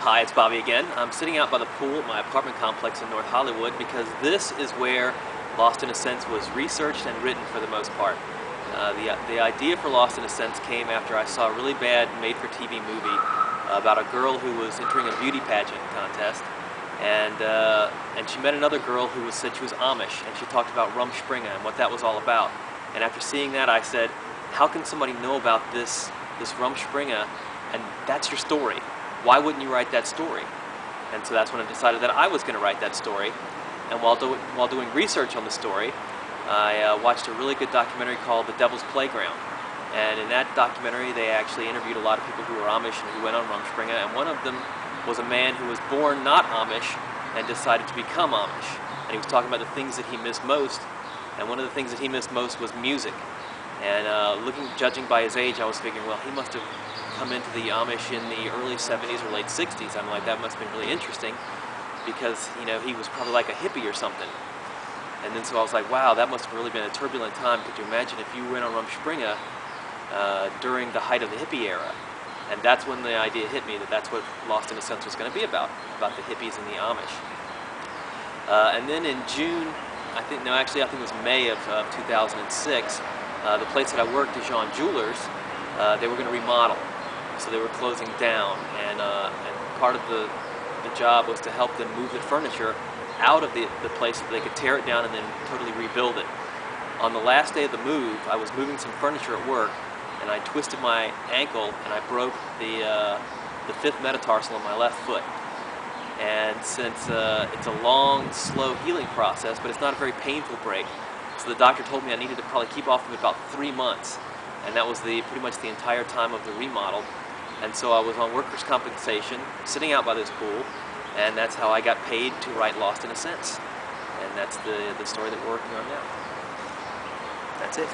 Hi, it's Bobby again. I'm sitting out by the pool at my apartment complex in North Hollywood because this is where Lost in a Sense was researched and written for the most part. The idea for Lost in a Sense came after I saw a really bad made-for-TV movie about a girl who was entering a beauty pageant contest, and she met another girl who said she was Amish, and she talked about Rumspringa and what that was all about. And after seeing that, I said, how can somebody know about this Rumspringa, and that's your story? Why wouldn't you write that story? And so that's when I decided that I was going to write that story. And while doing research on the story, I watched a really good documentary called The Devil's Playground. And in that documentary, they actually interviewed a lot of people who were Amish and who went on Rumspringa. And one of them was a man who was born not Amish and decided to become Amish. And he was talking about the things that he missed most. And one of the things that he missed most was music. And judging by his age, I was figuring, well, he must have come into the Amish in the early 70s or late 60s. I'm like, that must have been really interesting because, you know, he was probably like a hippie or something. And then so I was like, wow, that must have really been a turbulent time. Could you imagine if you went on Rumspringa during the height of the hippie era? And that's when the idea hit me that that's what Lost in a Sense was going to be about the hippies and the Amish. And then in June, I think it was May of 2006, the place that I worked, Dijon Jewelers, they were going to remodel. So they were closing down, and part of the job was to help them move the furniture out of the place so they could tear it down and then totally rebuild it. On the last day of the move, I was moving some furniture at work, and I twisted my ankle and I broke the fifth metatarsal of my left foot. And since it's a long, slow healing process, but it's not a very painful break, so the doctor told me I needed to probably keep off of it about 3 months. And that was pretty much the entire time of the remodel. And so I was on workers' compensation, sitting out by this pool, and that's how I got paid to write Lost in a Sense. And that's the story that we're working on now. That's it.